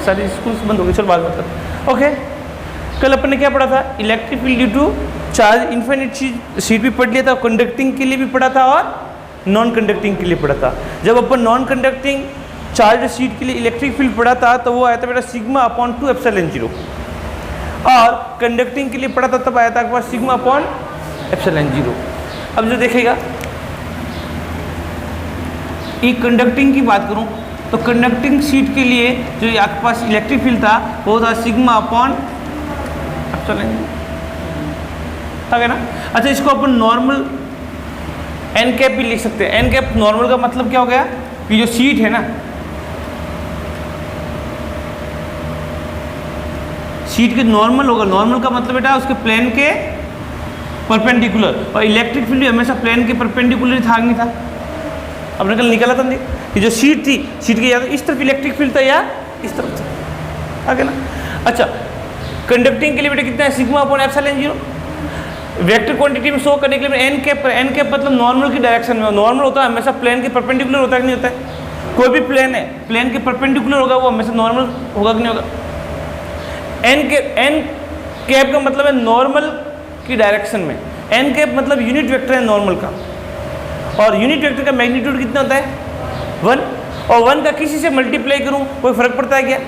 सारी स्कूल्स बंद हो गए, चलो बाद में बताते हैं। ओके, कल अपन ने क्या पढ़ा था? Electric field due to charge infinite sheet भी पढ़ लिया था, कंडक्टिंग के लिए भी पढ़ा था और नॉन कंडक्टिंग के लिए पढ़ा था। जब अपन नॉन कंडक्टिंग चार्ज शीट के लिए इलेक्ट्रिक फील्ड पढ़ा था तो वो आया था बेटा सिग्मा अपॉन 2 एप्सिलॉन 0, और कंडक्टिंग के लिए पढ़ा था तब आया था आपके पास सिग्मा अपॉन एप्सिलॉन 0। अब जो देखेगा ये कंडक्टिंग की बात करूं तो कंडक्टिंग शीट के लिए जो आपके पास इलेक्ट्रिक फील्ड था वो था सिग्मा अपॉन एप्सिलॉन, ठीक है ना। अच्छा, इसको अपन नॉर्मल एन कैप भी लिख सकते हैं। एन कैप नॉर्मल का मतलब क्या हो गया कि जो शीट है ना, शीट के नॉर्मल होगा, नॉर्मल का मतलब बेटा उसके प्लेन के परपेंडिकुलर, और इलेक्ट्रिक फील्ड हमेशा प्लेन के परपेंडिकुलर था नहीं था, अपने कल निकाला था नहीं कि जो शीट थी, शीट के या तो इस तरफ इलेक्ट्रिक फील्ड था या इस तरफ था, आगे ना। अच्छा, कंडक्टिंग के लिए बेटा कितना है? Sigma upon epsilon 0। Vector quantity में शो करने के लिए एन कैप, एन कैप मतलब नॉर्मल की डायरेक्शन में, नॉर्मल होता है हमेशा प्लेन के परपेंडिकुलर होता है कि नहीं होता है? कोई भी प्लेन है, प्लेन के परपेंडिकुलर होगा वो हमेशा नॉर्मल होगा कि नहीं होगा? एन कैप का मतलब है नॉर्मल की डायरेक्शन में, एन कैप मतलब यूनिट वेक्टर है नॉर्मल का, और यूनिट वेक्टर का मैग्नीट्यूड कितना होता है? 1, और 1 का किसी से मल्टीप्लाई करूं कोई फर्क पड़ता है क्या?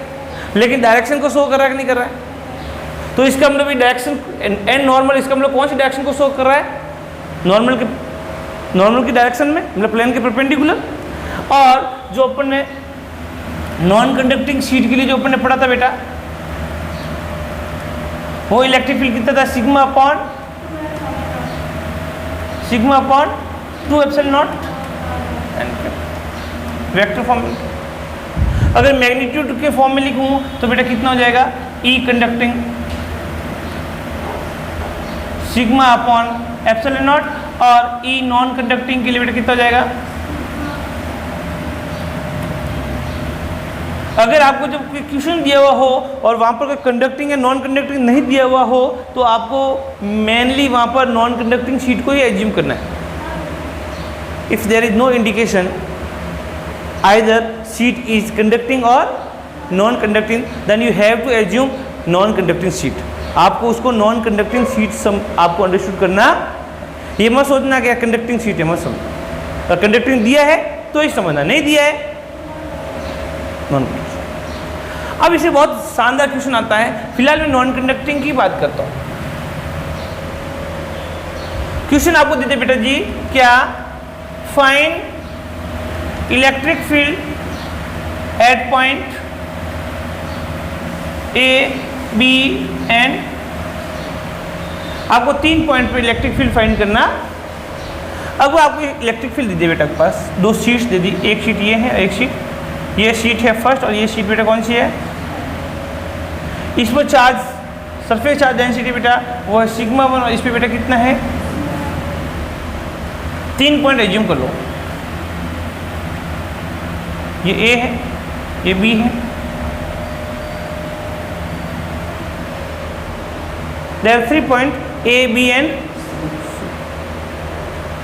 लेकिन डायरेक्शन को शो कर रहा है कि नहीं कर रहा है? तो इसका मतलब ये डायरेक्शन एन नॉर्मल, इसका मतलब कौन सी डायरेक्शन को शो कर रहा है? नॉर्मल की डायरेक्शन में, मतलब प्लेन के परपेंडिकुलर। और जो अपन ने नॉन कंडक्टिंग शीट के लिए जो अपन ने पढ़ा था बेटा, वो इलेक्ट्रिक फील्ड कितना था? Sigma upon 2 epsilon not vector form में। अगर मैग्नीट्यूड के फॉर्म में लिखूं तो बेटा कितना हो जाएगा? E conducting sigma upon epsilon not, और ई नॉन कंडक्टिंग के लिए बेटा कितना हो जाएगा? अगर आपको जब क्वेश्चन दिया हुआ हो और वहाँ पर कंडक्टिंग या नॉन कंडक्टिंग नहीं दिया हुआ हो तो आपको मेनली वहाँ पर नॉन कंडक्टिंग शीट को ही एज्यूम करना है। If there is no indication either sheet is conducting और non conducting then you have to assume non conducting sheet. आपको उसको नॉन कंडक्टिंग शीट आपको अंडरस्टूड करना, ये मत सोचना क्या कंडक्टिंग शीट है, मत समझ। कंडक्टिंग दिया है तो ही समझना, नहीं दिया है नॉन। अब इसे बहुत शानदार क्वेश्चन आता है, फिलहाल मैं नॉन कंडक्टिंग की बात करता हूं। क्वेश्चन आपको देते बेटा जी क्या? Find electric field at point A B and, आपको 3 पॉइंट पे इलेक्ट्रिक फील्ड फाइंड करना। अब वो आपको इलेक्ट्रिक फील्ड दे दी बेटा के पास, 2 शीट्स दे दी, एक शीट ये है, एक शीट ये शीट है फर्स्ट, और ये शीट बेटा कौन सी है? इस पर चार्ज, सरफेस चार्ज डेंसिटी बेटा वो है सिग्मा 1, और इस पर बेटा कितना है? 3 पॉइंट एज्यूम कर लो, ये ए है, ये बी है, there are 3 point A B and,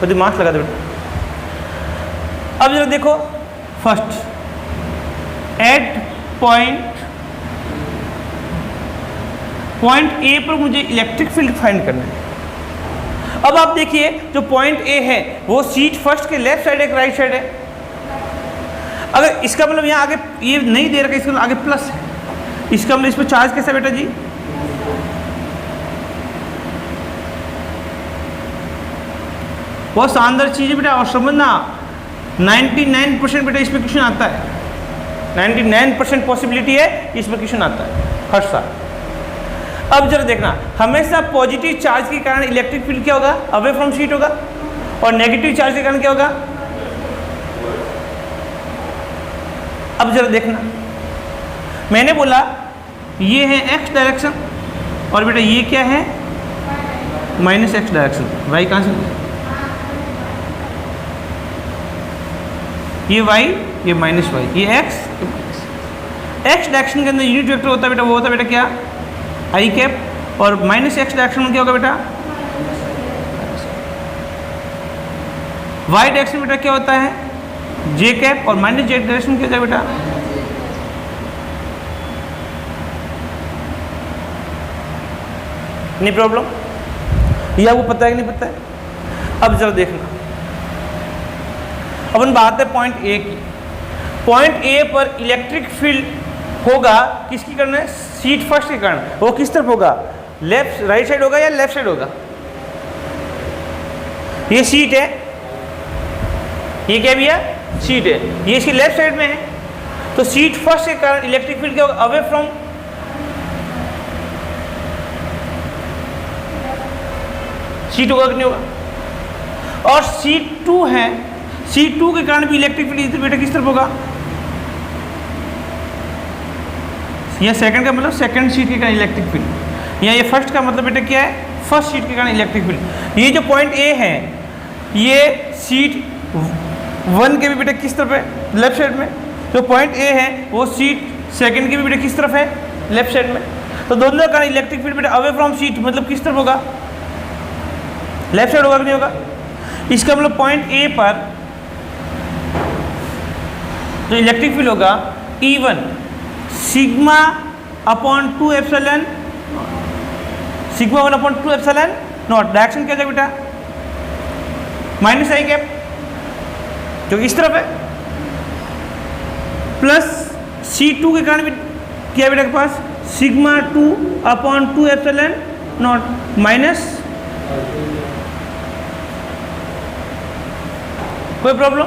तो दिमाग लगा दो बेटा। अब जरा देखो, फर्स्ट एट पॉइंट ए पर मुझे इलेक्ट्रिक फील्ड फाइंड करना है। अब आप देखिए जो पॉइंट ए है वो शीट फर्स्ट के लेफ्ट साइड है कि राइट साइड है? अगर इसका मतलब यहाँ आगे ये नहीं दे रखा, इसका मतलब आगे प्लस है, इसका मतलब इस पर चार्ज कैसा बेटा जी? बहुत शानदार चीज़ है बेटा, और समझना 99% बेटा इस पर क्वेश्चन आता है, 99% पॉसिबिलिटी है इस पर क्वेश्चन आता है हर साल। अब जरा देखना, हमेशा पॉजिटिव चार्ज के कारण इलेक्ट्रिक फील्ड क्या होगा? अवे फ्रॉम शीट होगा, और नेगेटिव चार्ज के कारण क्या होगा? अब जरा देखना, मैंने बोला ये है एक्स डायरेक्शन, और बेटा ये क्या है? Minus x direction. वाई कहाँ से? ये वाई, ये माइनस वाई, ये एक्स। एक्स डायरेक्शन के अंदर यूनिट वेक्टर होता है बेटा, वो होता है बेटा क्या? आई कैप, और माइनस एक्स डायरेक्शन में क्या होगा बेटा? वाई डायरेक्शन बेटा क्या होता है? जे कैप, और माइनस जे डायरेक्शन क्या होता है बेटा? नहीं प्रॉब्लम, ये आपको पता है कि नहीं पता है? अब जरा देखना, अपन बात है पॉइंट ए की। पॉइंट ए पर इलेक्ट्रिक फील्ड होगा किसके कारण? शीट फर्स्ट के कारण। वो किस तरफ होगा? लेफ्ट राइट साइड होगा या लेफ्ट साइड होगा? ये शीट है, ये क्या भैया? शीट है, ये इसकी लेफ्ट साइड में है, तो शीट फर्स्ट के कारण इलेक्ट्रिक फील्ड क्या होगा? अवे फ्रॉम शीट होगा कि नहीं होगा? और शीट 2 है, शीट 2 के कारण भी इलेक्ट्रिक फील्ड बेटा किस तरफ होगा? यह सेकंड का मतलब सेकंड शीट के कारण इलेक्ट्रिक फील्ड, या ये फर्स्ट का मतलब बेटा क्या है? फर्स्ट शीट के कारण इलेक्ट्रिक फील्ड। ये जो पॉइंट ए है, ये शीट 1 के भी बेटा किस तरफ है? लेफ्ट साइड में। जो पॉइंट ए है वो शीट सेकंड के भी बेटा किस तरफ है? लेफ्ट साइड में। तो दोनों का कारण इलेक्ट्रिक फील्ड बेटा अवे फ्रॉम शीट मतलब किस तरफ होगा? लेफ्ट साइड होगा कि नहीं होगा? इसका मतलब पॉइंट ए पर जो इलेक्ट्रिक फील्ड होगा E1 sigma upon 2 epsilon, sigma 1 upon 2 epsilon not. Direction क्या जाएगा बेटा? माइनस आई कैप, जो इस तरफ है, प्लस C2 के कारण भी क्या बेटा के पास? Sigma 2 upon 2 epsilon not minus. कोई प्रॉब्लम?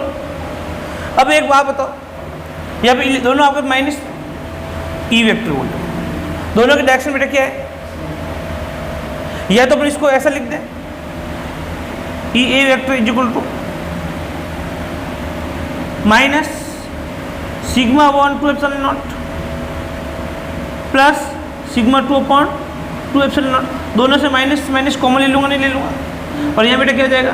अब एक बात बताओ, यहाँ पे दोनों आपके माइनस ई वेक्टर बोल, दोनों की डायरेक्शन बेटा क्या है? या तो अपन इसको ऐसा लिख दें, E A vector is equal to minus sigma 1 2 epsilon not plus sigma 2 upon 2 epsilon not. दोनों से माइनस माइनस कॉमन ले लूँगा, नहीं ले लूँगा, और यहाँ बेटा क्या हो जाएगा?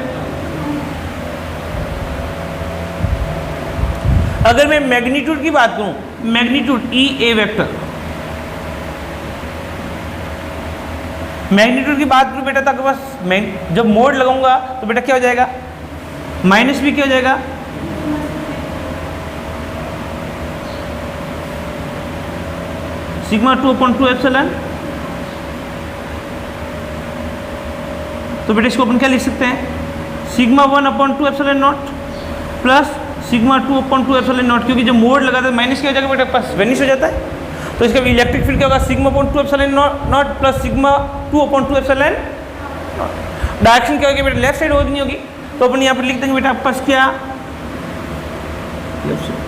अगर मैं मैग्नीट्यूड की बात करूं, magnitude E A vector, magnitude की बात करूं बेटा, तो आपके पास जब मोड लगाऊंगा तो बेटा क्या हो जाएगा? माइनस भी क्या हो जाएगा? Sigma 2 upon 2 epsilon. तो बेटा इसको अपन क्या लिख सकते हैं? Sigma 1 upon 2 epsilon not plus sigma 2 upon 2 epsilon not, क्योंकि जब मोड लगाता है माइनस क्या हो जाएगा बेटा? पास वेनिश हो जाता है। तो इसका इलेक्ट्रिक फील्ड क्या होगा? Sigma upon 2 epsilon not plus sigma 2 upon 2 epsilon not. Direction क्या होगी बेटा? लेफ्ट साइड होगी, नहीं होगी? तो अपन यहाँ पर लिख देंगे बेटा आपके पास क्या? Left side.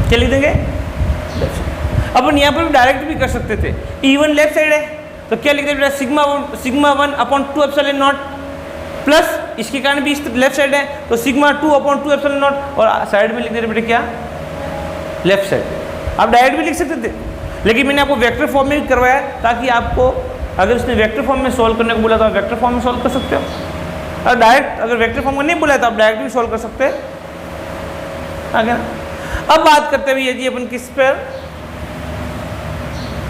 क्या लिख देंगे? Left side. अपन यहाँ पर भी डायरेक्ट भी कर सकते थे, E1 लेफ्ट साइड है तो क्या लिख देंगे बेटा? Sigma 1 upon 2 epsilon not plus इसके कारण भी इस लेफ्ट साइड है, तो सिग्मा 2 अपॉन 2 एप्सिलॉन नॉट, और साइड में लिख दे रहे बेटे क्या? Left side. आप डायरेक्ट भी लिख सकते थे, लेकिन मैंने आपको वेक्टर फॉर्म में भी करवाया ताकि आपको, अगर उसने वेक्टर फॉर्म में सॉल्व करने को बोला तो आप वेक्टर फॉर्म में सॉल्व कर सकते हो, और डायरेक्ट अगर वेक्टर फॉर्म में नहीं बोला तो आप डायरेक्ट भी सॉल्व कर सकते हैं। आगे अब बात करते हैं यदि अपन किस पर?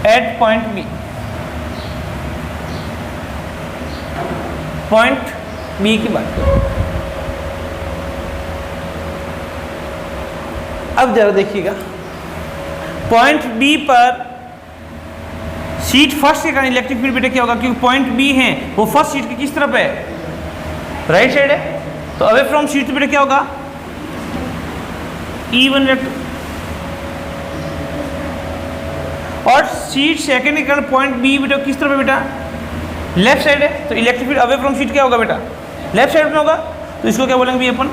At point B, point B की बात करें। अब जरा देखिएगा, पॉइंट बी पर शीट फर्स्ट के कारण इलेक्ट्रिक फील्ड बेटा क्या होगा? क्योंकि पॉइंट बी है वो फर्स्ट शीट की किस तरफ है? राइट साइड है, तो अवे फ्रॉम शीट बेटा क्या होगा? E1 vector. और शीट सेकंड के कारण पॉइंट बी बेटा किस तरफ है बेटा? लेफ्ट साइड है, तो electric field away from sheet क्या होगा बेटा? लेफ्ट साइड में होगा, तो इसको क्या बोलेंगे भी अपन?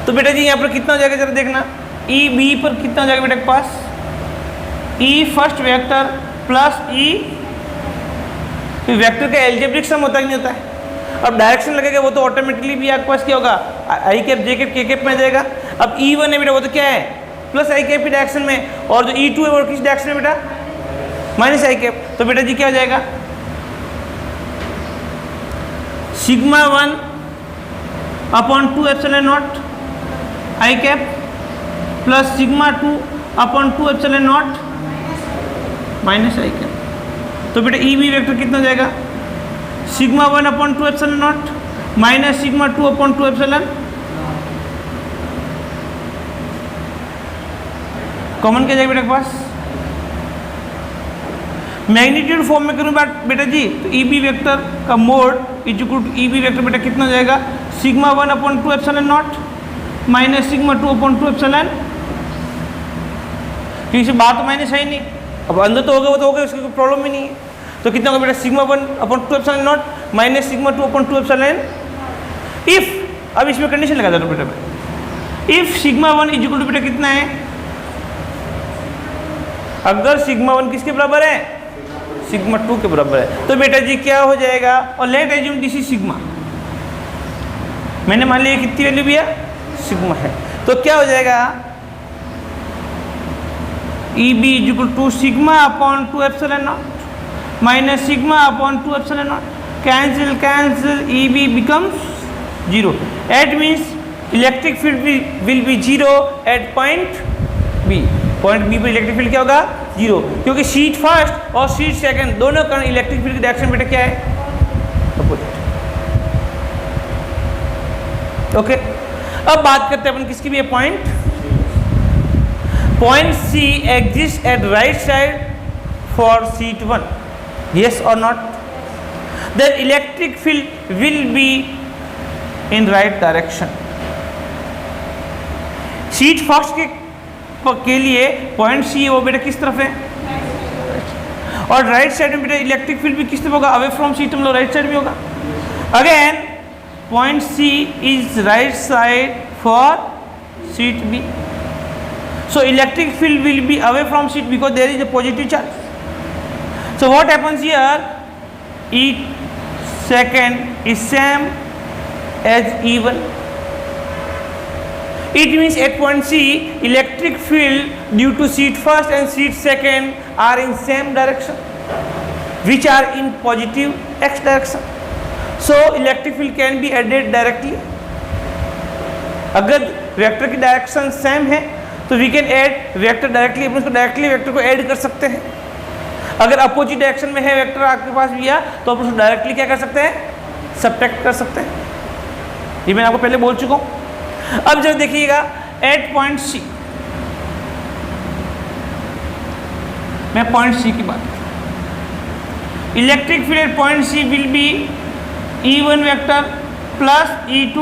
तो बेटा जी यहाँ पर कितना हो जाएगा जरा देखना, ई बी पर कितना हो जाएगा बेटा के पास? E first vector plus E vector का एल्जेब्रिक सम होता है कि नहीं होता है? अब डायरेक्शन लगेगा वो तो ऑटोमेटिकली भी आपके पास क्या होगा? आई कैप जे कैप के कैप में आ जाएगा। अब E1 है बेटा वो तो क्या है? प्लस आई कैप की डायरेक्शन में, और जो E2 है वो किस डायरेक्शन में बेटा? Minus I cap. तो बेटा जी क्या हो जाएगा? Sigma 1 upon 2 epsilon naught I cap plus sigma 2 upon 2 epsilon not minus I cap. तो बेटा ई बी वेक्टर कितना हो जाएगा? Sigma 1 upon 2 epsilon not minus sigma 2 upon 2 epsilon. Common क्या जाएगा बेटा के पास? मैग्नीट्यूड फॉर्म में करूँ बेटा जी तो ई बी वेक्टर का mod is equal to E B vector बेटा कितना जाएगा? Sigma 1/2 epsilon not minus sigma 2/2 epsilon, क्योंकि बाहर तो माइनस है ही नहीं, अब अंदर तो होगा वो तो होगा, उसकी कोई प्रॉब्लम भी नहीं है। तो कितना होगा बेटा? Sigma 1/2 epsilon not minus sigma 2/2 epsilon. If अब इसमें कंडीशन लगा दो बेटा मैं, if sigma 1 is equal to बेटा कितना है? अगर सिग्मा 1 किसके बराबर है? सिग्मा 2 के बराबर है, तो बेटा जी क्या हो जाएगा? और late assume this is sigma, मैंने मान लिया कितनी वैल्यू भी है? सिग्मा है, तो क्या हो जाएगा? E B is equal to sigma upon 2 epsilon not minus sigma upon 2 epsilon naught, cancel cancel, E B becomes 0। At means electric field will be 0 at point B. Point B पर electric field क्या होगा? 0, क्योंकि sheet first और sheet second दोनों का electric field की direction बेटा क्या है? अपोजिट। ओके, अब बात करते हैं अपन किसकी भी है? Point C exists at right side for sheet 1, yes or not? Then electric field will be in right direction. Sheet first के लिए पॉइंट C है वो बेटा किस तरफ है? और राइट साइड में बेटा इलेक्ट्रिक फील्ड भी किस तरफ होगा? अवे फ्रॉम शीट, मतलब राइट साइड में होगा। Again point C is right side for sheet B. So electric field will be away from sheet because there is a positive charge. So what happens here? E second is same as E1. It means at point C, electric field due to sheet first and sheet second are in same direction, which are in positive x direction. So electric field can be added directly. अगर vector की direction same है तो we can add vector directly, अपन उसको directly vector को add कर सकते हैं। अगर अपोजिट डायरेक्शन में है वेक्टर आपके पास भी है तो आप उसको डायरेक्टली क्या कर सकते हैं? सब्ट्रैक्ट कर सकते हैं। ये मैं आपको पहले बोल चुका हूँ। अब जब देखिएगा एट पॉइंट C, मैं पॉइंट C की बात करूँ, electric field at point C will be E1 vector plus E2,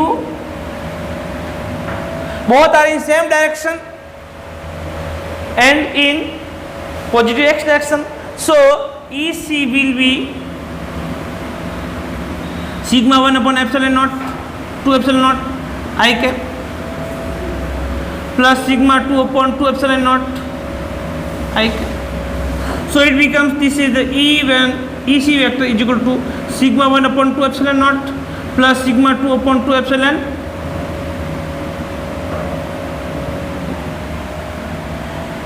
both are in same direction and in positive x direction. So EC will be sigma 1 upon epsilon naught 2 epsilon naught I cap plus sigma 2 upon 2 epsilon naught I cap. So it becomes, this is the E1 EC vector is equal to sigma 1 upon 2 epsilon naught plus sigma 2 upon 2 epsilon.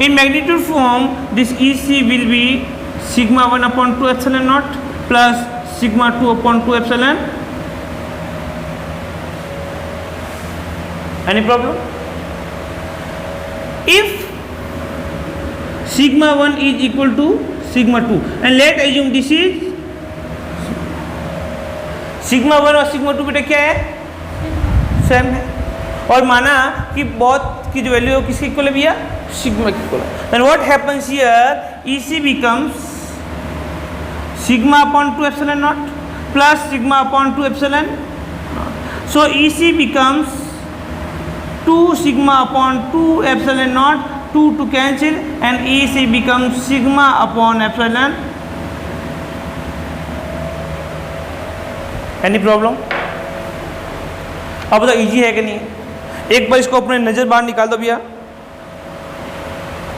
In magnitude form, this EC will be sigma 1 upon 2 epsilon naught plus sigma 2 upon 2 epsilon. Any problem? If sigma 1 is equal to sigma 2 and let assume this is sigma 1 और sigma 2 बेटा क्या है? Same है, और माना कि बहुत की जो वैल्यू है किसके इक्वल है भैया? सिग्मा की इक्वल है। Then what happens here? EC becomes sigma upon 2 epsilon naught plus sigma upon 2 epsilon. So EC becomes 2 sigma upon 2 epsilon naught, 2 to cancel, and EC becomes sigma upon epsilon. Any problem? अब बताओ easy है कि नहीं? एक बार इसको अपने नज़र बाहर निकाल दो भैया,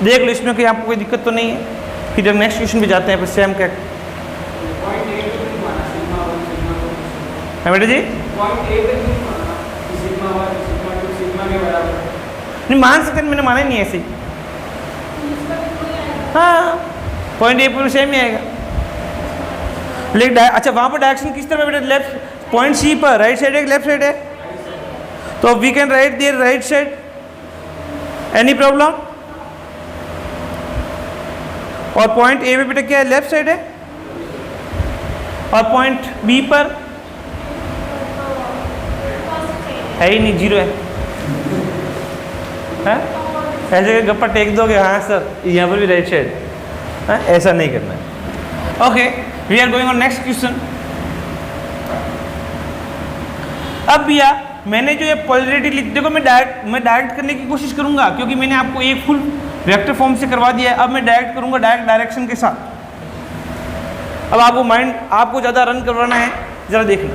देख लो इसमें कोई आपको कोई दिक्कत तो नहीं है। फिर जब नेक्स्ट क्वेश्चन पे जाते हैं फिर सेम क्या है बेटा जी? नहीं मान सकते, मैंने माना नहीं ऐसे ही। हाँ, पॉइंट ए पर सेम ही आएगा, लेकिन अच्छा वहाँ पर डायरेक्शन किस तरफ है बेटा? लेफ्ट। पॉइंट सी पर राइट साइड है, लेफ्ट साइड है, तो we can write there right side. Any problem? और पॉइंट ए में बेटा क्या है? लेफ्ट साइड है, और पॉइंट बी पर है ही नहीं, जीरो है। ऐसे गप्पा टेक दोगे, हाँ सर यहाँ पर भी राइट साइड, हाँ ऐसा नहीं करना है। Okay, we are going on next question. अब भैया मैंने जो ये पोलैरिटी लिख, देखो मैं डायरेक्ट करने की कोशिश करूंगा क्योंकि मैंने आपको एक फुल वेक्टर फॉर्म से करवा दिया है। अब मैं डायरेक्ट करूंगा, डायरेक्ट डायरेक्शन के साथ। अब आपको माइंड आपको ज़्यादा रन करवाना है, ज़रा देखना।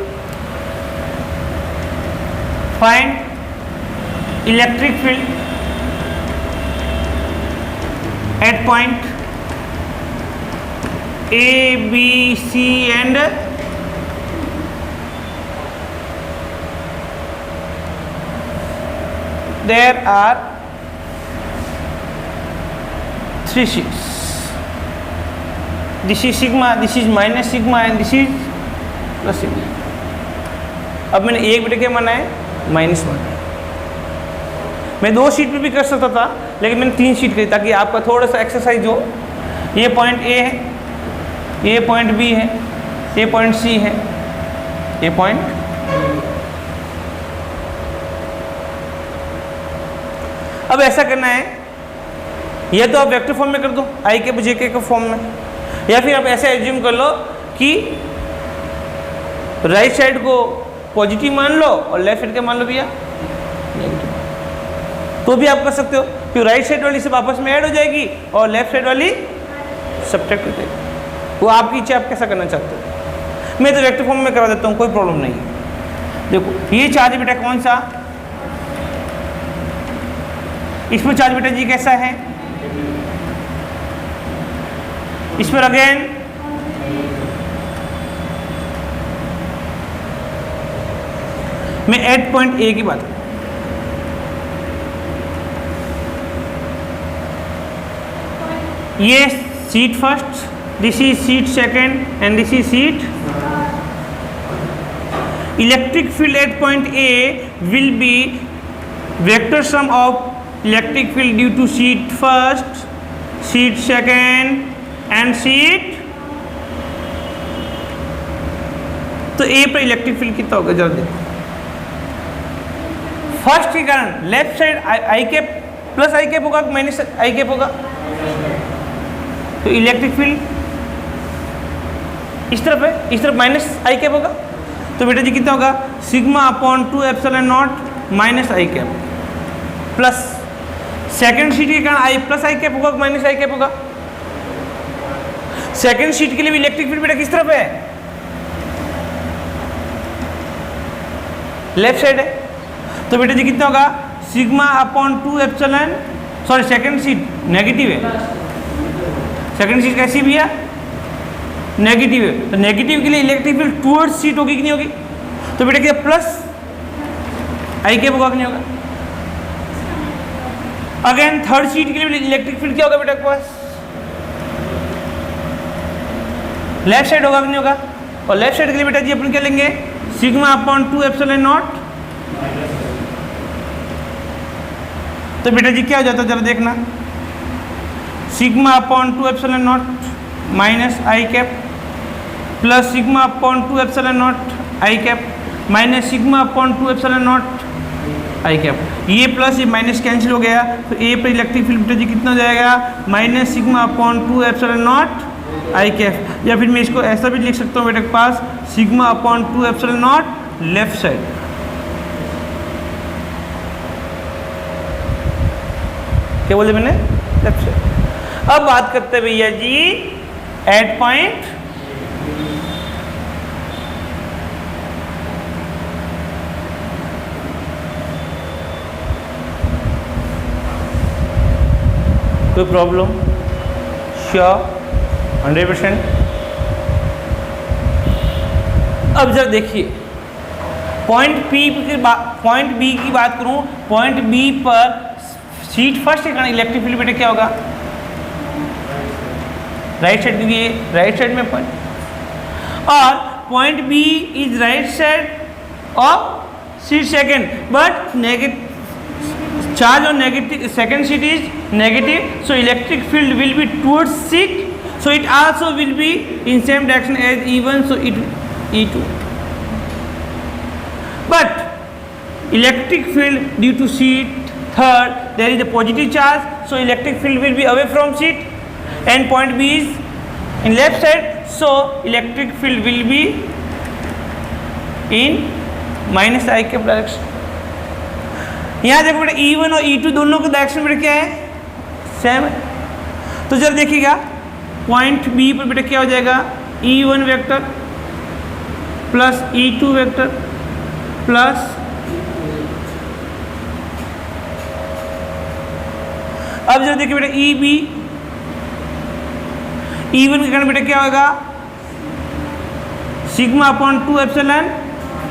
Find electric field at point A B C and there are 3 sheets. This is sigma, this is minus sigma and this is plus sigma. अब मैंने एक बटे क्या माना है, माइनस माना है। मैं 2 शीट पे भी कर सकता था लेकिन मैंने 3 शीट करी ताकि आपका थोड़ा सा एक्सरसाइज हो। ये पॉइंट ए है, ये पॉइंट बी है, ये पॉइंट सी है, ये पॉइंट। अब ऐसा करना है, या तो आप वेक्टर फॉर्म में कर दो आई के जे के फॉर्म में, या फिर आप ऐसे एज्यूम कर लो कि राइट साइड को पॉजिटिव मान लो और लेफ्ट साइड का मान लो भैया नेगेटिव, तो भी आप कर सकते हो। फिर राइट साइड वाली सब आपस में ऐड हो जाएगी और लेफ्ट साइड वाली सब्ट्रैक्ट हो जाएगी। वो आपकी इच्छा, आप कैसा करना चाहते हो। मैं तो वेक्टर फॉर्म में करा देता हूँ, कोई प्रॉब्लम नहीं है। देखो ये चार्ज बेटा कौन सा, इसमें चार्ज बेटा जी कैसा है, इस पर अगेन मैं एट पॉइंट ए की बात करूं, ये seat first, this is seat second and this is seat. Electric field at point A will be vector sum of electric field due to sheet first, sheet second and sheet। तो ए पर electric field कितना होगा जरा देखो। First के कारण left side I cap plus I cap होगा, minus I cap होगा, तो इलेक्ट्रिक फील्ड इस तरफ है, इस तरफ माइनस आई कैप होगा। तो बेटा जी कितना होगा, sigma upon 2 epsilon not minus I cap, plus second sheet के कारण आई प्लस आई कैप होगा, माइनस आई कैप होगा। सेकेंड शीट के लिए भी इलेक्ट्रिक फील्ड बेटा किस तरफ है, लेफ्ट साइड है। तो बेटा जी कितना होगा, sigma upon 2 epsilon, sorry second sheet negative है, सेकेंड शीट कैसी भी है, नेगेटिव है। तो नेगेटिव के लिए इलेक्ट्रिक फील्ड टूवर्ड्स शीट होगी कि नहीं होगी, तो बेटा क्या प्लस आई कैप होगा कि नहीं होगा। अगेन थर्ड शीट के लिए इलेक्ट्रिक फील्ड क्या होगा बेटा के पास, लेफ्ट साइड होगा कि नहीं होगा। और लेफ्ट साइड के लिए बेटा जी अपन क्या लेंगे, सिग्मा अपॉन 2 एप्सिलॉन नॉट। तो बेटा जी क्या हो जाता है जरा देखना, sigma upon 2 epsilon not minus I cap plus sigma upon 2 epsilon naught I cap minus sigma upon 2 epsilon naught I cap. ये प्लस ये माइनस कैंसिल हो गया, तो ए पर इलेक्ट्रिक फील्ड बेटा जी कितना हो जाएगा, minus sigma upon 2 epsilon naught I cap. या फिर मैं इसको ऐसा भी लिख सकता हूँ बेटे के पास, sigma upon 2 epsilon not left side. क्या बोले मैंने, लेफ्ट साइड। अब बात करते हैं भैया जी एट पॉइंट कोई प्रॉब्लम, श्योर 100%। अब जरा देखिए पॉइंट बी की बात करूं, पॉइंट बी पर शीट फर्स्ट के कारण इलेक्ट्रिक फील्ड बेटे क्या होगा, राइट साइड, क्योंकि ये राइट साइड में पॉइंट, और point B is right side of sheet second, but negative charge on negative second sheet is negative, so electric field will be towards sheet, so it also will be in same direction as E1, so it E2, but electric field due to sheet Third, there is a positive charge, so electric field will be away from sheet, and point B is in left side, so electric field will be in minus I cap direction. यहाँ देखो बेटा E1 और E2 दोनों का direction बेटा क्या है, same है। तो जब देखिएगा पॉइंट बी पर बेटा क्या हो जाएगा, E1 vector plus E2 vector plus अब जब देखिए बेटा ई बी E1 के कारण बेटा क्या होगा, sigma upon 2 epsilon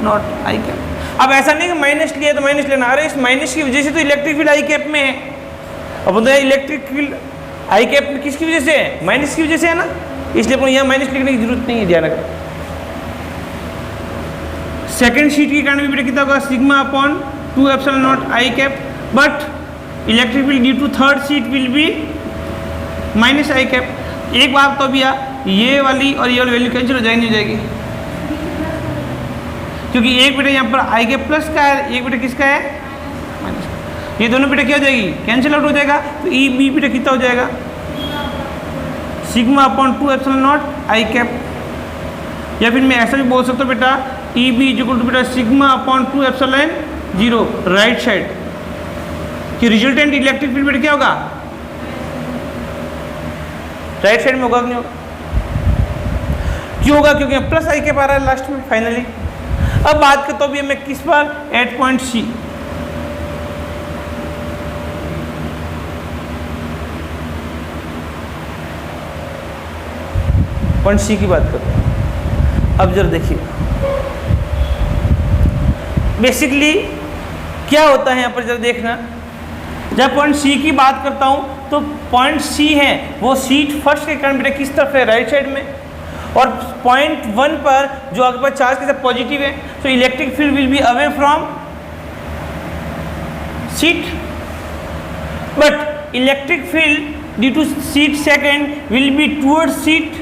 naught I cap. अब ऐसा नहीं कि माइनस लिया तो माइनस लेना, अरे इस माइनस की वजह से तो इलेक्ट्रिक फील्ड आई कैप में है। अब बताइए इलेक्ट्रिक फील्ड आई कैप में किसकी वजह से है, माइनस की वजह से है ना, इसलिए अपने यहाँ माइनस लिखने की जरूरत नहीं है, ध्यान रखना। सेकेंड शीट के कारण भी बेटा कितना होगा, sigma upon 2 epsilon naught I cap, but electric field due to third sheet will be minus I cap. एक बात तो भैया ये वाली और ये वाली वैल्यू कैंसिल हो जाएगी, नहीं हो जाएगी, क्योंकि एक बेटा यहाँ पर आई कैप प्लस का है, एक बेटा किसका है माइनस का। ये दोनों बेटा क्या हो जाएगी, कैंसिल आउट हो जाएगा। तो ई बी बेटा कितना हो जाएगा, sigma upon 2 epsilon naught I cap, या फिर मैं ऐसा भी बोल सकता हूँ बेटा ई बी इक्वल टू बेटा sigma upon 2 epsilon 0 right side, कि रिजल्टेंट इलेक्ट्रिक फील्ड बेटा क्या होगा, राइट साइड में होगा कि नहीं होगा, क्यों होगा, क्योंकि प्लस आई कैप आ रहा है लास्ट में फाइनली। अब बात करता हूँ मैं किस पर, at point C. Point C की बात करते हैं। अब जरा देखिए बेसिकली क्या होता है यहाँ पर, जरा देखना। जब पॉइंट सी की बात करता हूँ तो पॉइंट सी है वो सीट फर्स्ट के कारण बेटा किस तरफ है, राइट साइड में, और पॉइंट 1 पर जो आपके पास चार्ज के साथ पॉजिटिव है, तो electric field will be away from sheet, but electric field due to sheet second will be toward sheet,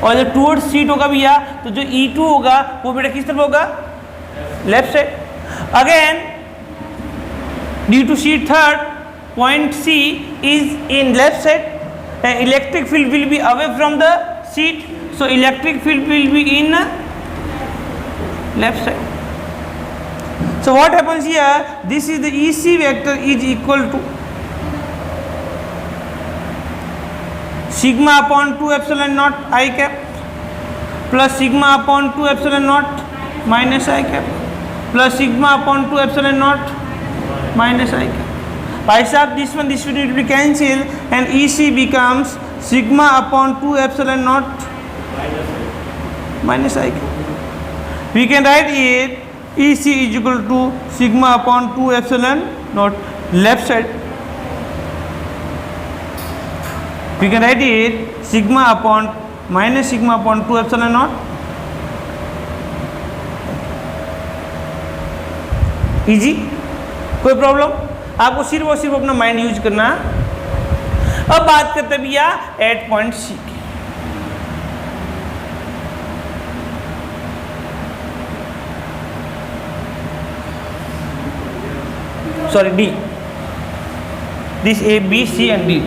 और जब टूवर्ड सीट होगा भैया तो जो E2 होगा वो बेटा किस तरफ होगा, left side. Again due to sheet third point C is in left side, and electric field will be away from the seat, so electric field will be in left side. So what happens here, this is the EC vector is equal to sigma upon 2 epsilon naught I cap plus sigma upon 2 epsilon naught minus I cap plus sigma upon 2 epsilon naught minus I cap. By sub this one will be cancelled, and EC becomes sigma upon 2 epsilon naught minus I cap. We can write it EC is equal to sigma upon 2 epsilon naught left side. We can write it sigma upon minus sigma upon 2 epsilon naught. Easy, कोई problem, आपको सिर्फ और सिर्फ अपना mind use करना। अब बात करते हैं भैया एट पॉइंट सी की। Sorry D, this A B C and D.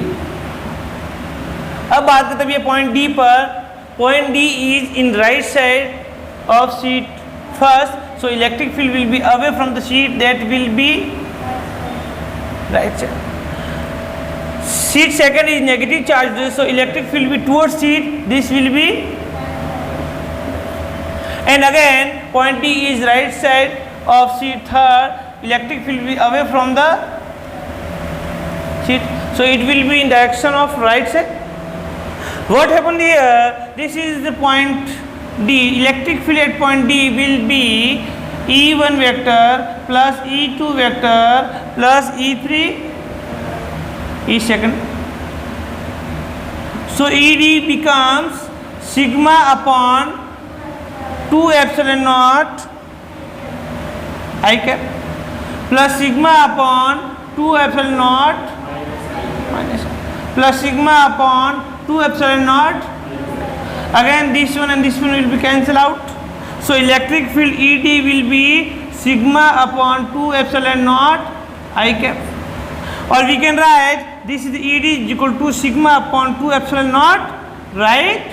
अब बात करते हैं भैया पॉइंट डी पर। Point D is in right side of sheet first, so electric field will be away from the sheet, that will be right side. Sheet second is negative charge, so electric field will be towards sheet, this will be, and again point D is right side of sheet third, electric field will be away from the sheet, so it will be in direction of right side. What happened here, this is the point D, electric field at point D will be E1 vector plus E2 vector plus E3 E second. So ED becomes sigma upon 2 epsilon naught I cap plus sigma upon 2 epsilon naught minus plus sigma upon 2 epsilon naught. Again this one and this one will be cancelled out, so electric field ED will be sigma upon 2 epsilon naught I cap. और we can write this is E D is equal to sigma upon 2 epsilon naught, right,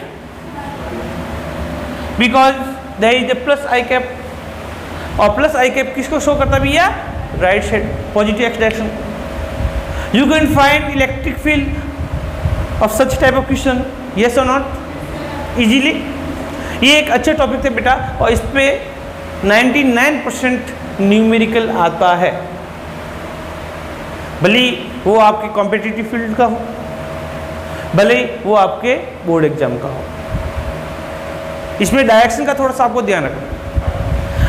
because there is a plus I cap. और plus I cap किसको show करता भैया? Right side, positive x direction. You can find electric field of such type of question, yes और not, easily. ये एक अच्छा topic था बेटा, और इस पे 99% न्यूमेरिकल आता है, भले वो आपके कॉम्पिटिटिव फील्ड का हो, भले वो आपके बोर्ड एग्जाम का हो। इसमें डायरेक्शन का थोड़ा सा आपको ध्यान रखना।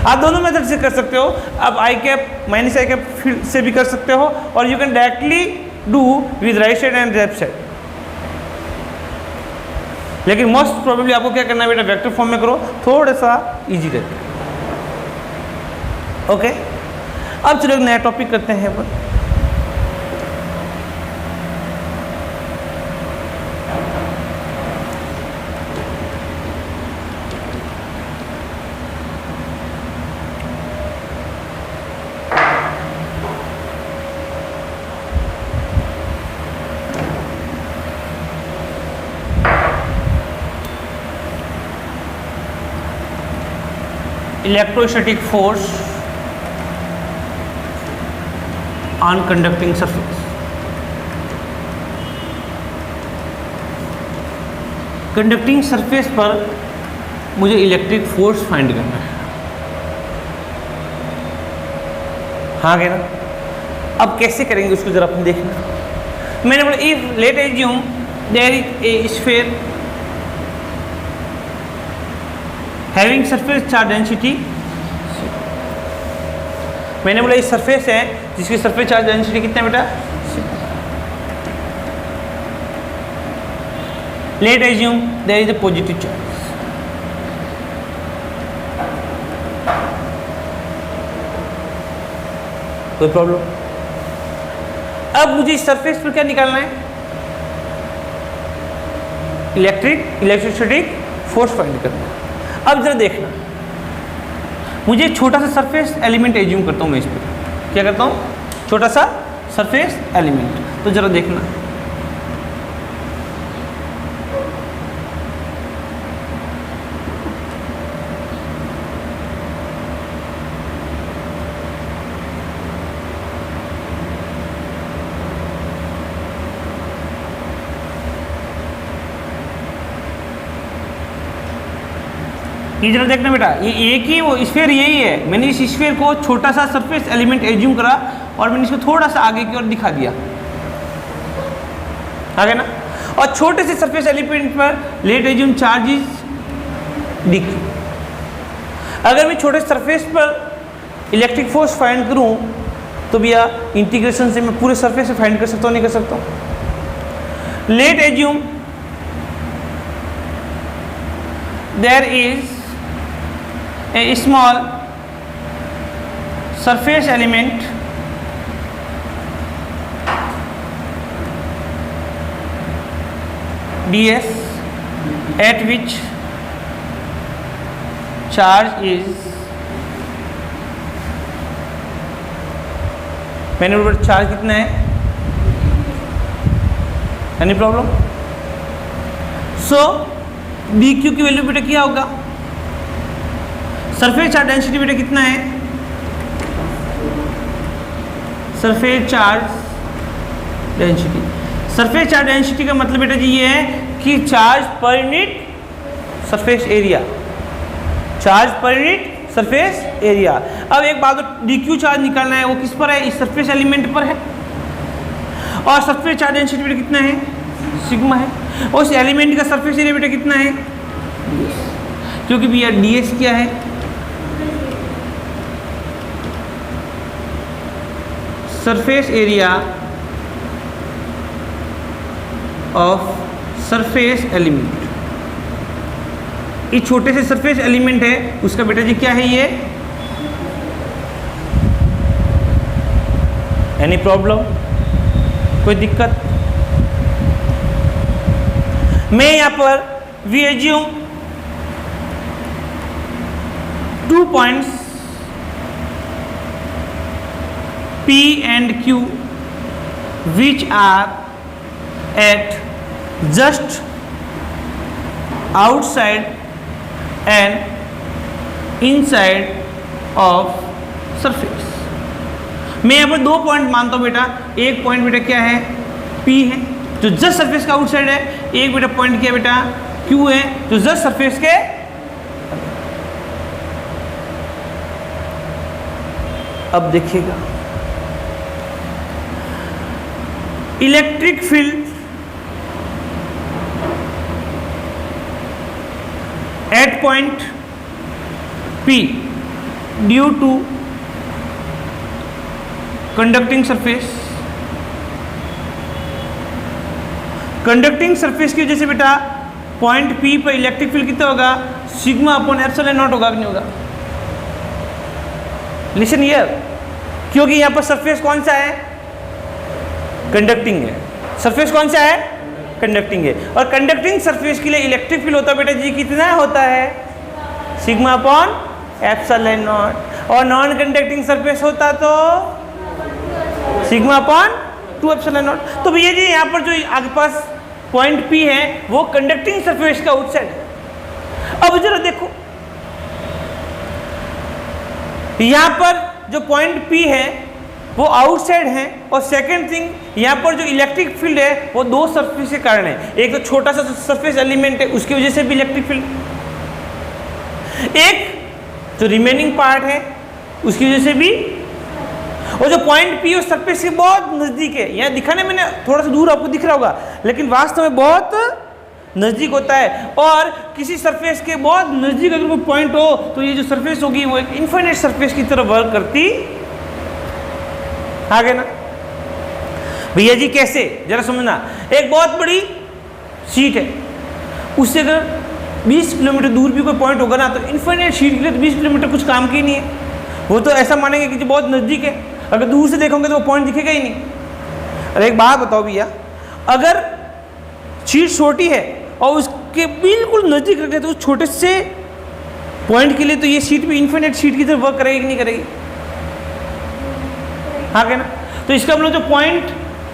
आप दोनों मेथड से कर सकते हो, आप आई कैप माइनस आई कैप से भी कर सकते हो, और you can directly do with right side and left side. लेकिन मोस्ट प्रोबेबली आपको क्या करना है बेटा? वेक्टर फॉर्म में करो, थोड़ा सा इजी रहता है। ओके, अब चलो एक नया टॉपिक करते हैं अपन। Electrostatic force on conducting surface। Conducting surface पर मुझे इलेक्ट्रिक फोर्स फाइंड करना है, हाँ क्या ना? अब कैसे करेंगे उसको जरा अपन देखना। मैंने बोला if let assume there is a sphere having surface charge density. मैंने बोला ये सरफेस है जिसकी सरफेस चार्ज डेंसिटी कितना है बेटा? Let assume there is a positive charge. कोई प्रॉब्लम? अब मुझे इस सरफेस पर क्या निकालना है? इलेक्ट्रोस्टैटिक फोर्स फाइंड करना है। अब जरा देखना, मुझे छोटा सा सरफेस एलिमेंट एज्यूम करता हूँ मैं इस पर। क्या करता हूँ? छोटा सा सरफेस एलिमेंट। तो जरा देखना, ये जरा देखना बेटा, ये एक ही वो स्फीयर यही है। मैंने इस स्फीयर को छोटा सा सरफेस एलिमेंट एज्यूम करा और मैंने इसको थोड़ा सा आगे की ओर दिखा दिया, आगे ना? और छोटे से सरफेस एलिमेंट पर late assume charge is D Q. अगर मैं छोटे सरफेस पर इलेक्ट्रिक फोर्स फाइंड करूं तो भैया इंटीग्रेशन से मैं पूरे सरफेस से फाइंड कर सकता हूं, नहीं कर सकता हूं? Let assume there is a small surface element ds at which charge is, मैंने बोला चार्ज कितना है? Any problem? So D Q की वैल्यू बेटा क्या होगा? सरफेस चार्ज डेंसिटी बेटा कितना है? Surface charge density. Surface charge density का मतलब बेटा जी ये है कि charge per unit surface area, charge per unit surface area. अब एक बात, डी क्यू चार्ज निकालना है, वो किस पर है? इस सरफेस एलिमेंट पर है। और सरफेस चार्ज डेंसिटी बेटा कितना है? सिग्मा है। और उस एलिमेंट का सरफेस एरिया बेटा कितना है? क्योंकि भैया ds क्या है? Surface area of surface element. ये छोटे से सरफेस एलिमेंट है, उसका बेटा जी क्या है ये? Any problem? कोई दिक्कत? मैं यहां पर we assume 2 points P and Q which are at just outside and inside of surface। मैं यहाँ पर 2 पॉइंट मानता हूँ बेटा। एक पॉइंट बेटा क्या है, P है जो जस्ट सरफेस का आउटसाइड है। एक बेटा पॉइंट क्या है बेटा, Q है जो जस्ट सरफेस के। अब देखिएगा electric field at point P due to conducting surface. Conducting surface की वजह से बेटा पॉइंट P पर इलेक्ट्रिक फील्ड कितना होगा, सिग्मा अपॉन एप्सिलॉन नॉट होगा कि नहीं होगा। लिसन हियर, क्योंकि यहां पर सरफेस कौन सा है, कंडक्टिंग है। सरफेस कौन सा है, कंडक्टिंग है। और कंडक्टिंग सरफेस के लिए इलेक्ट्रिक फील्ड होता है बेटा जी कितना होता है, सिग्मा अपॉन एप्सिलॉन नॉट। और नॉन कंडक्टिंग सरफेस होता तो सिग्मा अपॉन 2 एप्सिलॉन नॉट। तो भैया जी यहाँ पर जो आपके पास पॉइंट P है वो कंडक्टिंग सरफेस का आउटसाइड है। अब जरा देखो यहाँ पर जो पॉइंट P है वो आउटसाइड है, और सेकंड थिंग यहाँ पर जो इलेक्ट्रिक फील्ड है वो 2 सरफेस के कारण है। एक तो छोटा सा सरफेस एलिमेंट है उसकी वजह से भी इलेक्ट्रिक फील्ड, एक जो रिमेनिंग पार्ट है उसकी वजह से भी। और जो पॉइंट P उस सरफेस के बहुत नजदीक है, यहाँ दिखाने में थोड़ा सा दूर आपको दिख रहा होगा लेकिन वास्तव में बहुत नजदीक होता है। और किसी सरफेस के बहुत नजदीक अगर कोई पॉइंट हो तो ये जो सरफेस होगी वो एक इनफाइनाइट सरफेस की तरह वर्क करती आगे ना। भैया जी कैसे, जरा समझना। एक बहुत बड़ी शीट है, उससे अगर 20 किलोमीटर दूर भी कोई पॉइंट होगा ना तो इनफाइनाइट शीट के लिए तो 20 किलोमीटर कुछ काम की नहीं है। वो तो ऐसा मानेंगे कि जो बहुत नज़दीक है, अगर दूर से देखोगे तो वो पॉइंट दिखेगा ही नहीं। अरे एक बात बताओ भैया, अगर शीट छोटी है और उसके बिल्कुल नज़दीक रखे तो उस छोटे से पॉइंट के लिए तो ये शीट भी इनफाइनाइट शीट की तरह वर्क करेगी कि नहीं करेगी, हाँ क्या ना। तो इसका मतलब जो पॉइंट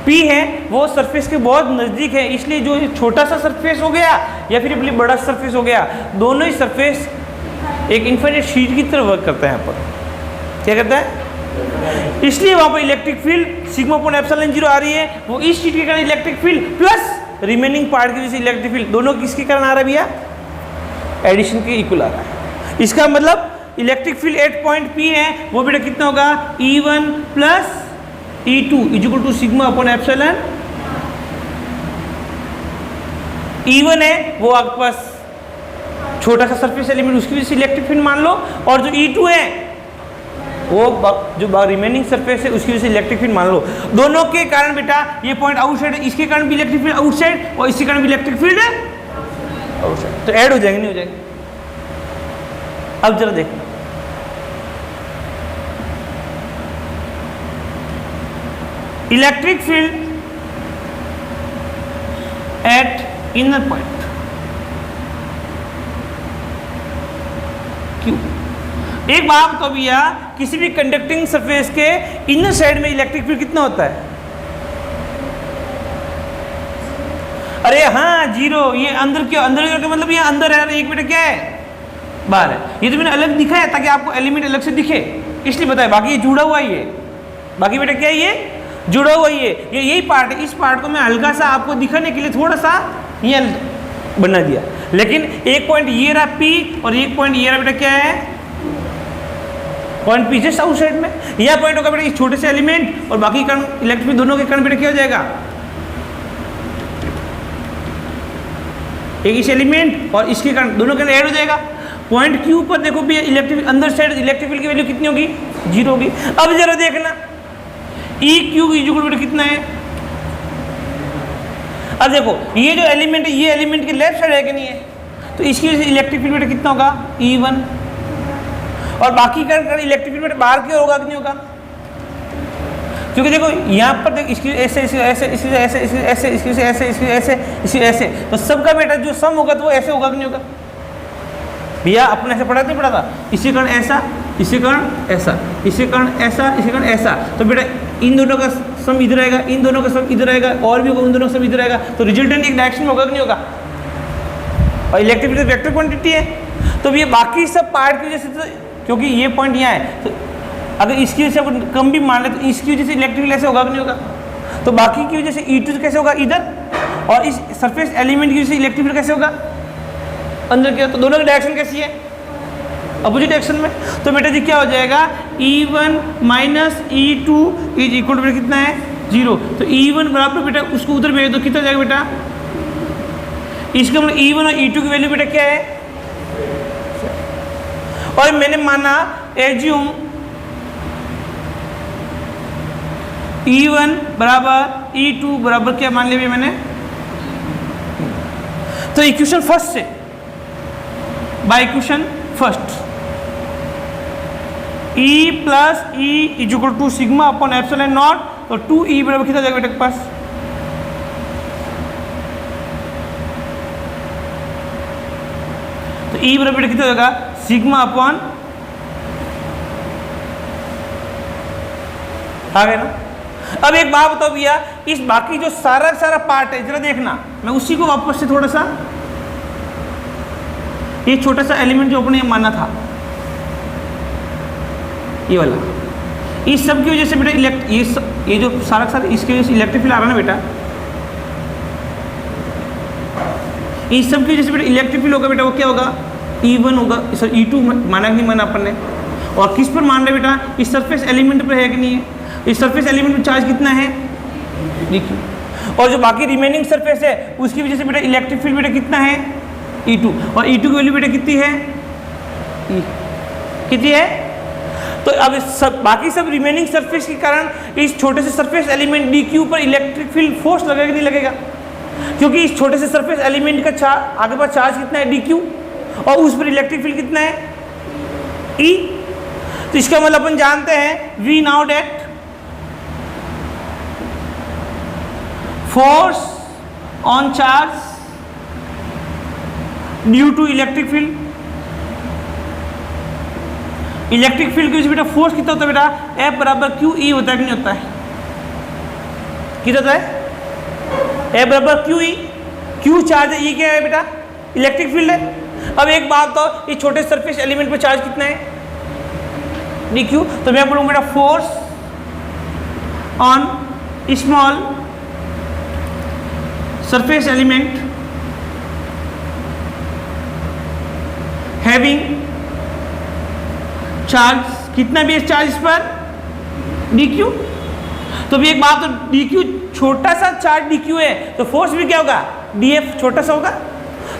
P है वो सरफेस के बहुत नज़दीक है, इसलिए जो छोटा सा सरफेस हो गया या फिर ये बड़ा सरफेस हो गया, दोनों ही सरफेस एक इनफाइनाइट शीट की तरह वर्क करता है। यहाँ पर क्या करता है, इसलिए वहाँ पर electric field sigma upon epsilon 0 आ रही है। वो इस शीट के कारण electric field plus remaining part की वजह से इलेक्ट्रिक फील्ड, दोनों किसके कारण आ रहा है भैया, एडिशन के इक्वल आ रहा है। इसका मतलब electric field at point P है वो बेटा कितना होगा, E1 plus E2 equal to sigma upon epsilon. E1 है वो आपके पास छोटा सा सरफेस एलिमेंट उसकी वजह से इलेक्ट्रिक फील्ड मान लो, और जो E2 है वो जो रिमेनिंग सरफेस है उसकी वजह से इलेक्ट्रिक फील्ड मान लो। दोनों के कारण बेटा ये पॉइंट आउटसाइड है, इसके कारण भी इलेक्ट्रिक फील्ड आउटसाइड और इसके कारण भी इलेक्ट्रिक फील्ड है आउटसाइड। तो ऐड हो जाएंगे नहीं हो जाएंगे। अब जरा देखो electric field eight inner point Q। एक बात तो भैया, किसी भी कंडक्टिंग सरफेस के इनर साइड में इलेक्ट्रिक फील्ड कितना होता है, अरे हाँ 0। ये अंदर क्यों, अंदर का मतलब ये अंदर है, एक बेटा क्या है बाहर है। ये तो मैंने अलग दिखा है ताकि आपको एलिमेंट अलग से दिखे, इसलिए बताया। बाकी ये जुड़ा हुआ ही है, बाकी बेटा क्या है ये जुड़ा हुआ ही है। ये यही पार्ट है, इस पार्ट को मैं हल्का सा आपको दिखाने के लिए थोड़ा सा ये बना दिया। लेकिन एक पॉइंट ये रहा P और एक पॉइंट ये रहा बेटा क्या है, पॉइंट P जस्ट आउटसाइड में। यह पॉइंट होगा बेटा इस छोटे से एलिमेंट और बाकी कण इलेक्ट्रिक फील्ड दोनों के कण बेटा क्या हो जाएगा, एक इस एलिमेंट और इसके कारण दोनों के अंदर ऐड हो जाएगा। पॉइंट Q पर देखो भी इलेक्ट्रिक अंदर साइड इलेक्ट्रिक फील्ड की वैल्यू कितनी होगी, 0 होगी। अब जरा देखना EQ बेटा कितना है। अब देखो ये जो एलिमेंट है ये एलिमेंट के लेफ्ट साइड है कि नहीं है, तो इसकी वजह से इलेक्ट्रिक फील्ड बेटा कितना होगा E1, और बाकी का इलेक्ट्रिक फील्ड बेटा बाहर की ओर होगा कि नहीं होगा, क्योंकि देखो यहाँ पर देखो इसकी ऐसे ऐसे ऐसे इसकी ऐसे इसकी ऐसे इसकी ऐसे इसकी ऐसे इसकी ऐसे, तो सबका बेटा जो सम होगा तो वो ऐसे होगा कि नहीं होगा भैया। अपने ऐसे पढ़ा नहीं पढ़ा था, इसी कारण ऐसा इसके कारण ऐसा, इसके कारण ऐसा, इसके कारण ऐसा। तो बेटा इन दोनों का सम इधर आएगा, इन दोनों का सम इधर आएगा, और भी होगा, उन दोनों का सम इधर आएगा, तो रिजल्टेंट एक डायरेक्शन में होगा कि नहीं होगा। और इलेक्ट्रिक फील्ड वेक्टर क्वांटिटी है, तो ये बाकी सब पार्ट की वजह से, तो क्योंकि ये पॉइंट यहाँ है, तो अगर इसकी वजह से अपन कम भी मान ले तो इसकी वजह से इलेक्ट्रिक फील्ड ऐसे होगा कि नहीं होगा। तो बाकी की वजह से E2 कैसे होगा इधर, और इस सरफेस एलिमेंट की वजह से इलेक्ट्रिक फील्ड कैसे होगा अंदर की। तो दोनों की डायरेक्शन कैसी है, अपोजिट डायरेक्शन में। तो बेटा जी क्या हो जाएगा, E1 minus E2 is equal to कितना है 0। तो E1 बराबर बेटा उसको उधर भेज दो, कितना जाएगा बेटा, इसका मतलब E1 और E2 की वैल्यू बेटा क्या है। और मैंने माना एज्यूम E1 बराबर E2 बराबर क्या मान लिया मैंने, तो इक्वेशन फर्स्ट से by equation first E plus E is equal to sigma upon epsilon naught. तो 2E बराबर कितना जाएगा बेटा के पास, तो E बराबर बेटा कितना जाएगा सिग्मा अपॉन, आ गया ना। अब एक बात बताओ भैया, इस बाकी जो सारा सारा पार्ट है जरा देखना, मैं उसी को वापस से थोड़ा सा, ये छोटा सा एलिमेंट जो अपने माना था ये वाला, इस सब की वजह से बेटा ये जो सारा सारा इसकी वजह से इलेक्ट्रिक फील्ड आ रहा है ना बेटा, इस सब की वजह से बेटा इलेक्ट्रिक फील्ड होगा बेटा, वो क्या होगा E1 होगा, सर E2 माना कि नहीं माना अपन ने। और किस पर मान रहे बेटा, इस सरफेस एलिमेंट पर है कि नहीं है। इस सरफेस एलिमेंट में चार्ज कितना है dq, और जो बाकी रिमेनिंग सरफेस है उसकी वजह से बेटा इलेक्ट्रिक फील्ड बेटा कितना है E2, और E2 की वैल्यू बेटा कितनी है E, कितनी है। तो अब सब बाकी सब रिमेनिंग सरफेस के कारण इस छोटे से सरफेस एलिमेंट dq पर इलेक्ट्रिक फील्ड फोर्स लगेगा कि नहीं लगेगा, क्योंकि इस छोटे से सरफेस एलिमेंट का आगे पास चार्ज कितना है dq, और उस पर इलेक्ट्रिक फील्ड कितना है E। तो इसका मतलब अपन जानते हैं we know that force on charge due to electric field. Electric field की वजह से बेटा फोर्स कितना होता है बेटा, F बराबर QE होता है कि नहीं होता है, कितना होता है F बराबर QE, Q चार्ज है, E क्या है बेटा इलेक्ट्रिक फील्ड है। अब एक बात तो इस छोटे सरफेस एलिमेंट पर चार्ज कितना है dq, तो मैं बोलूंगा बेटा force on small surface element having charge, कितना भी चार्ज इस पर dq। तो भी एक बात, तो dq छोटा सा चार्ज dq है, तो फोर्स भी क्या होगा df छोटा सा होगा।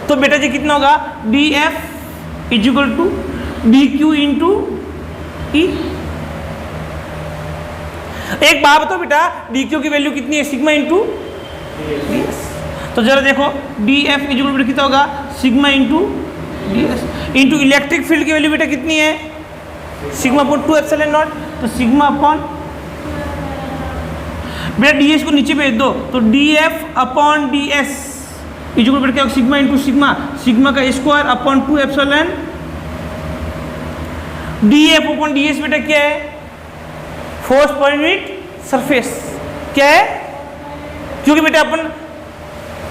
तो बेटा जी कितना होगा df is equal to dq into E। एक बात बताओ बेटा dq की वैल्यू कितनी है सिग्मा इंटू ds। तो जरा देखो df इज इक्वल टू कितना होगा sigma into ds into electric field की वैल्यू बेटा कितनी है सिग्मा अपॉन 2 एप्सिलॉन नॉट। तो सिग्मा अपॉन बेटा ds को नीचे भेज दो, तो df upon ds is equal to क्या होगा सिग्मा इंटू सिग्मा, सिग्मा का square upon 2 epsilon df upon ds बेटा क्या है फोर्स पर यूनिट सरफेस क्या है, क्योंकि बेटा अपन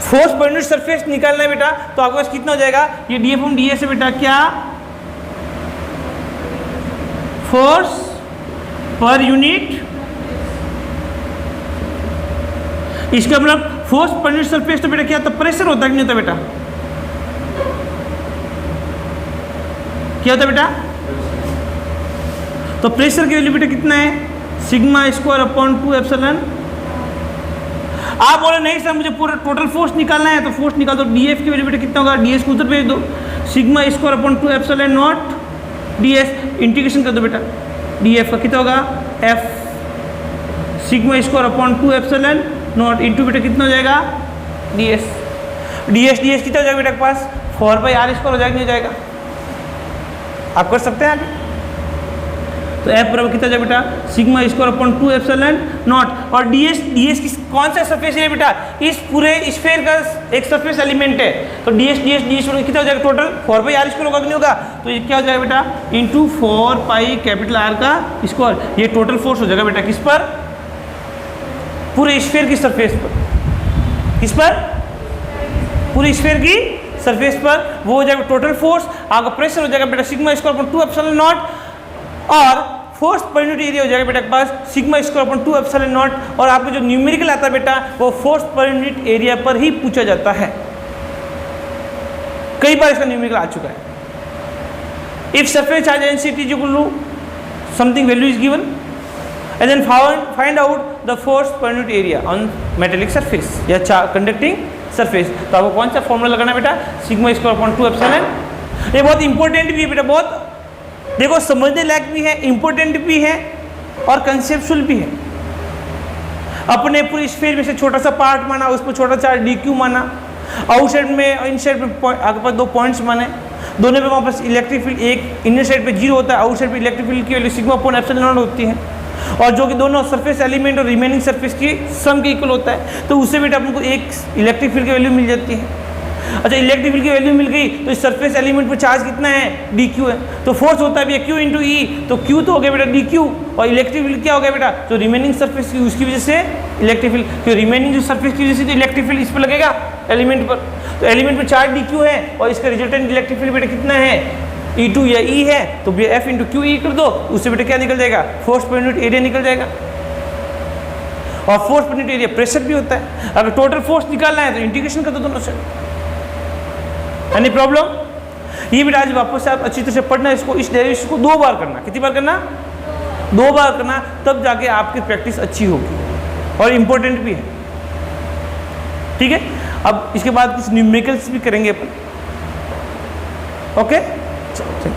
फोर्स पर यूनिट सरफेस निकालना है बेटा, तो आपके पास कितना हो जाएगा ये df अपॉन ds है बेटा क्या फोर्स पर यूनिट, इसका मतलब फोर्स पर यूनिट सरफेस तो बेटा क्या होता है प्रेशर होता है कि नहीं होता बेटा, क्या होता है बेटा। तो प्रेशर की वैल्यू बेटा कितना है सिग्मा स्क्वायर अपॉन 2 एप्सिलॉन। आप बोले नहीं सर मुझे पूरा टोटल फोर्स निकालना है, तो फोर्स निकाल दो, df की वैल्यू बेटा कितना होगा ds को उधर भेज दो, sigma square upon 2 epsilon not ds integration कर दो बेटा, df का कितना होगा f sigma square upon 2 epsilon not into बेटा कितना हो जाएगा ds कितना हो जाएगा बेटा के पास 4 बाई r स्क्वायर हो जाएगा, नहीं हो जाएगा। आप कर सकते हैं आगे, तो F बराबर कितना जाए बेटा, sigma square upon 2 epsilon not. और ds की कौन सा सरफेस है बेटा, इस पूरे स्फीयर का एक सरफेस एलिमेंट है, तो ds कितना हो जाएगा टोटल 4 स्क्वायर होगा कि नहीं होगा, तो ये क्या हो जाएगा बेटा इंटू 4 पाई कैपिटल R का स्क्वायर। ये टोटल फोर्स हो जाएगा बेटा किस पर, पूरे स्फीयर की सरफेस पर, किस पर, पूरे स्फीयर की सरफेस पर, वो हो जाएगा टोटल फोर्स। आपका प्रेशर हो जाएगा बेटा sigma square upon 2 epsilon not, और फोर्स पर यूनिट एरिया हो जाएगा बेटा के पास sigma square upon 2 epsilon not. और आपको जो न्यूमेरिकल आता है बेटा वो फोर्स पर यूनिट एरिया पर ही पूछा जाता है, कई बार इसका न्यूमेरिकल आ चुका है। If surface charge density is equal to something value is given and then find out the force per unit area on metallic surface या conducting surface। तो आपको कौन सा फॉर्मूला लगाना है बेटा, सिग्मा स्क्वायर अपॉन 2 एप्सिलॉन। ये बहुत इंपॉर्टेंट भी है बेटा, बहुत देखो समझने लायक भी है, इंपॉर्टेंट भी है और कंसेप्चुअल भी है। अपने पूरे स्फीयर में से छोटा सा पार्ट माना, उस पर छोटा सा dq माना, आउट साइड में इन साइड पे आपके पास 2 पॉइंट्स माने, दोनों पे वहाँ पर इलेक्ट्रिक फील्ड एक इनर साइड पे 0 होता है, आउट साइड पे इलेक्ट्रिक फील्ड की value sigma upon epsilon not होती है, और जो कि दोनों सरफेस एलिमेंट और रिमेनिंग सरफेस की सम के इक्वल होता है। तो उससे बेटा आपको एक इलेक्ट्रिक फील्ड की वैल्यू मिल जाती है। अच्छा इलेक्ट्रिक फील्ड की वैल्यू मिल गई तो इस सरफेस एलिमेंट पर चार्ज कितना है, dq है, तो फोर्स होता है भैया q इंटू ई, तो q तो हो गया बेटा dq, और इलेक्ट्रिक फील्ड क्या हो गया बेटा, तो रिमेनिंग सरफेस की उसकी वजह से इलेक्ट्रिक फील्ड, क्यों रिमेनिंग जो सरफेस की वजह से तो इलेक्ट्रिक फील्ड इस पर लगेगा एलिमेंट पर, तो एलिमेंट पर चार्ज dq है और इसका रिजल्टेंट इलेक्ट्रिक फील्ड बेटा कितना है E2 या E है, तो भैया F इंटू क्यू ई कर दो, उससे बेटा क्या निकल जाएगा, फोर्स पर यूनिट एरिया निकल जाएगा। और force per unit area pressure भी होता है। अगर टोटल फोर्स निकालना है तो इंटीग्रेशन कर दो दोनों से, एनी प्रॉब्लम। ये बेटा आज वापस से आप अच्छी तरह से पढ़ना, इसको इस डेरिवेशन को 2 बार करना। कितनी बार करना, 2 बार करना, तब जाके आपकी प्रैक्टिस अच्छी होगी और इम्पोर्टेंट भी है। ठीक है, अब इसके बाद कुछ न्यूमेरिकल्स भी करेंगे अपन। ओके, चलो।